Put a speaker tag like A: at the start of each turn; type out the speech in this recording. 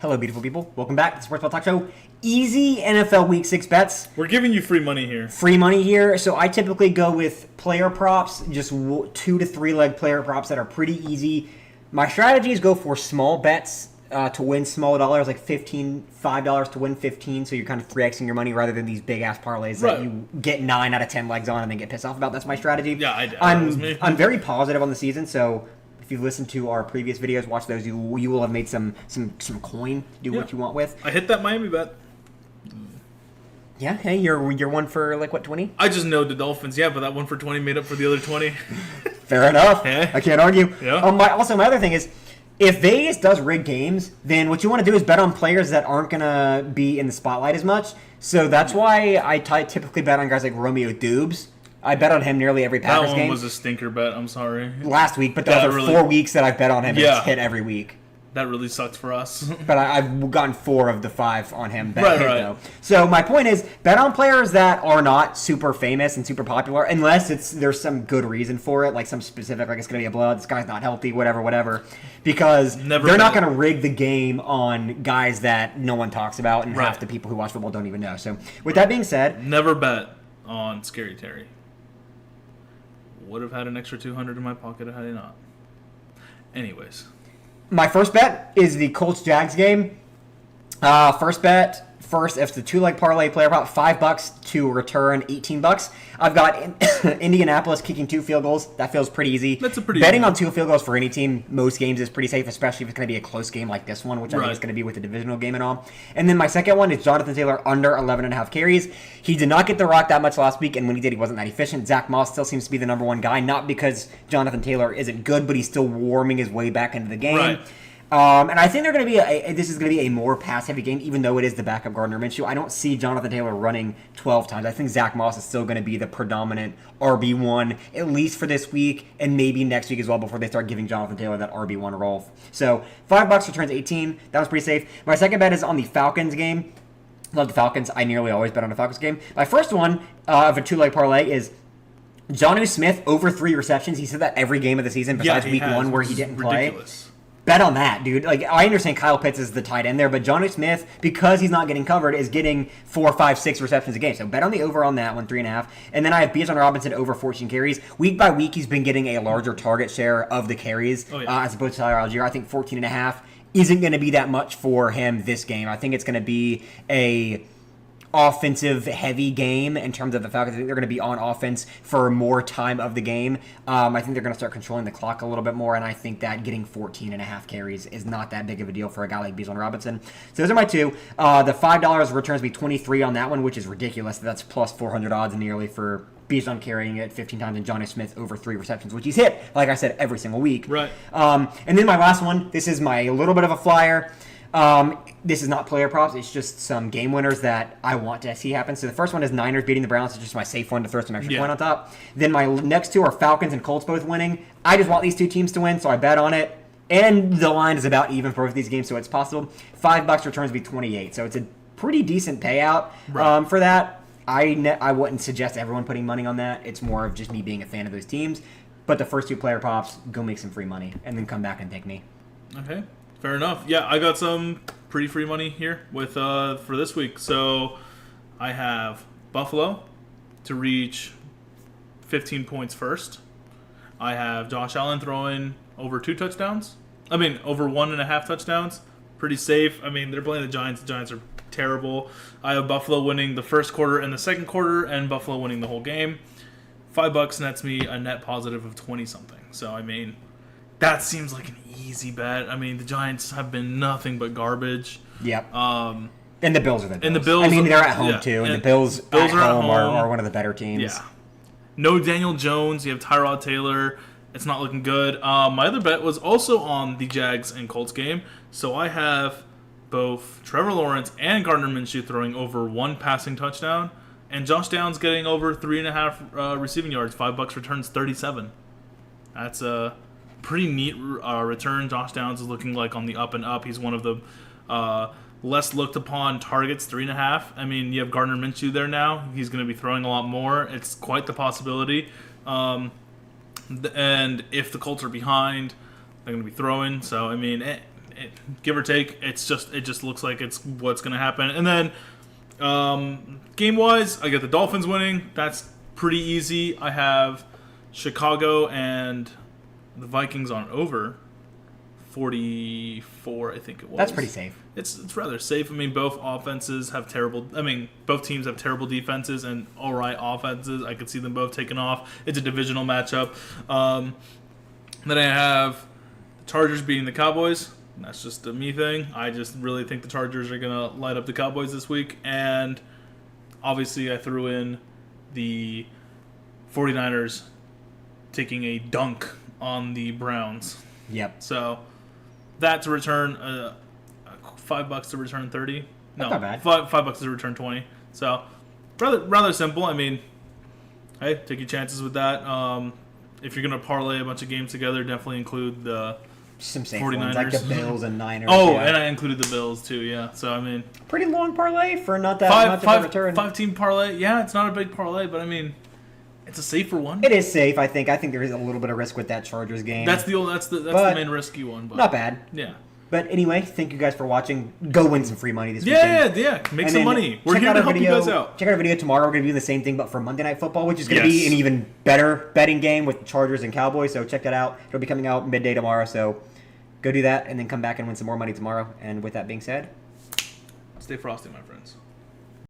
A: Hello, beautiful people. Welcome back to the Sports Ball Talk Show. Easy NFL Week 6 bets.
B: We're giving you free money here.
A: Free money here. So I typically go with player props, just 2 to 3 leg player props that are pretty easy. My strategy is go for small bets to win small dollars, like $5 to win 15. So you're kind of 3xing your money rather than these big ass parlays that you get 9 out of 10 legs on and then get pissed off about. That's my strategy.
B: Yeah,
A: I'm very positive on the season, so if you've listened to our previous videos, watch those, you will have made some coin to do what you want with.
B: I hit that Miami bet.
A: Yeah, hey, you're one for like what, 20?
B: I just know the Dolphins, but that one for 20 made up for the other 20.
A: Fair enough.
B: Yeah.
A: I can't argue.
B: Yeah.
A: Also, my other thing is, if Vegas does rig games, then what you want to do is bet on players that aren't going to be in the spotlight as much. So that's why I typically bet on guys like Romeo Dubes. I bet on him nearly every Packers game.
B: That one was a stinker bet, I'm sorry.
A: Last week, but the other 4 weeks that I've bet on him, it's hit every week.
B: That really sucked for us.
A: But I've gotten 4 of the 5 on him.
B: Right.
A: Though. So my point is, bet on players that are not super famous and super popular, unless there's some good reason for it, like some specific, like it's going to be a blowout, this guy's not healthy, whatever. Because they're not going to rig the game on guys that no one talks about, and half the people who watch football don't even know. So with that being said,
B: never bet on Scary Terry. Would have had an extra $200 in my pocket had I not. Anyways.
A: My first bet is the Colts-Jags game. First, if the 2-leg parlay player prop, $5 to return $18. I've got Indianapolis kicking 2 field goals. That feels pretty easy.
B: That's a pretty
A: betting on 2 field goals for any team most games is pretty safe, especially if it's going to be a close game like this one, which I think is going to be with the divisional game and all. And then my second one is Jonathan Taylor under 11.5 carries. He did not get the rock that much last week, and when he did, he wasn't that efficient. Zach Moss still seems to be the number 1 guy, not because Jonathan Taylor isn't good, but he's still warming his way back into the game.
B: Right.
A: And I think this is going to be a more pass-heavy game, even though it is the backup Gardner Minshew. I don't see Jonathan Taylor running 12 times. I think Zach Moss is still going to be the predominant RB1, at least for this week, and maybe next week as well before they start giving Jonathan Taylor that RB1 role. So $5 returns 18. That was pretty safe. My second bet is on the Falcons game. Love the Falcons. I nearly always bet on the Falcons game. My first one of a 2-leg parlay is Jonnu Smith over 3 receptions. He said that every game of the season besides week 1 where he didn't play. Bet on that, dude. Like, I understand Kyle Pitts is the tight end there, but Jonnu Smith, because he's not getting covered, is getting 4, 5, 6 receptions a game. So bet on the over on that one, 3.5. And then I have Bijan Robinson over 14 carries. Week by week, he's been getting a larger target share of the carries as opposed to Tyler Algier. I think 14.5 isn't going to be that much for him this game. I think it's going to be a offensive heavy game in terms of the Falcons. I think they're going to be on offense for more time of the game. I think they're going to start controlling the clock a little bit more, and I think that getting 14.5 carries is not that big of a deal for a guy like Bijan Robinson. So those are my 2. The $5 returns me 23 on that one, which is ridiculous. That's plus 400 odds nearly for Bijan carrying it 15 times and Jonnu Smith over 3 receptions, which he's hit, like I said, every single week.
B: Right.
A: And then my last one, this is my little bit of a flyer. This is not player props. It's just some game winners that I want to see happen. So the first one is Niners beating the Browns. It's just my safe one to throw some extra point on top. Then my next 2 are Falcons and Colts both winning. I just want these 2 teams to win, so I bet on it. And the line is about even for both these games, so it's possible. $5 returns me 28. So it's a pretty decent payout for that. I wouldn't suggest everyone putting money on that. It's more of just me being a fan of those teams. But the first 2 player props, go make some free money and then come back and thank me.
B: Okay. Fair enough. Yeah, I got some pretty free money here with for this week. So I have Buffalo to reach 15 points first. I have Josh Allen throwing over 2 touchdowns. Over 1.5 touchdowns. Pretty safe. They're playing the Giants. The Giants are terrible. I have Buffalo winning the first quarter and the second quarter, and Buffalo winning the whole game. $5 nets me a net positive of 20-something. So, that seems like an easy bet. The Giants have been nothing but garbage.
A: Yep. And the Bills are the Bills.
B: And the Bills,
A: they're at home too, and the Bills at home are one of the better teams.
B: Yeah. No Daniel Jones. You have Tyrod Taylor. It's not looking good. My other bet was also on the Jags and Colts game. So I have both Trevor Lawrence and Gardner Minshew throwing over 1 passing touchdown, and Josh Downs getting over 3.5 receiving yards. $5 returns 37. That's a pretty neat return. Josh Downs is looking like on the up and up. He's one of the less looked upon targets, 3.5. You have Gardner Minshew there now. He's going to be throwing a lot more. It's quite the possibility. And if the Colts are behind, they're going to be throwing. So, give or take, it just looks like it's what's going to happen. And then game wise, I get the Dolphins winning. That's pretty easy. I have Chicago and the Vikings on over 44, I think it was.
A: That's pretty safe.
B: It's rather safe. I mean, both offenses have terrible. I mean, both teams have terrible defenses and all right offenses. I could see them both taking off. It's a divisional matchup. Then I have the Chargers beating the Cowboys. That's just a me thing. I just really think the Chargers are going to light up the Cowboys this week. And obviously I threw in the 49ers taking a dunk on the Browns.
A: Yep.
B: So that to return $5 to return 30. No,
A: That's not bad.
B: $5 to return 20. So rather simple. I mean, hey, take your chances with that. If you're going to parlay a bunch of games together, definitely include the
A: Some safe
B: 49ers.
A: ones, like the Bills and Niners.
B: Oh,
A: yeah.
B: and I included the Bills too. Yeah. So I mean,
A: Pretty long parlay for not that much of a return.
B: 5-team parlay. Yeah, it's not a big parlay, but I mean, it's a safer one.
A: It is safe, I think. I think there is a little bit of risk with that Chargers game.
B: That's the
A: But
B: main risky one. But
A: not bad.
B: Yeah.
A: But anyway, thank you guys for watching. Go win some free money this weekend.
B: Yeah. Make
A: And
B: some
A: then
B: money. We're
A: check
B: here
A: out
B: to
A: our
B: help
A: video,
B: you guys out.
A: Check out our video tomorrow. We're going to do the same thing, but for Monday Night Football, which is going to
B: Yes.
A: be an even better betting game with Chargers and Cowboys. So check that out. It'll be coming out midday tomorrow. So go do that and then come back and win some more money tomorrow. And with that being said,
B: Stay frosty, my friends.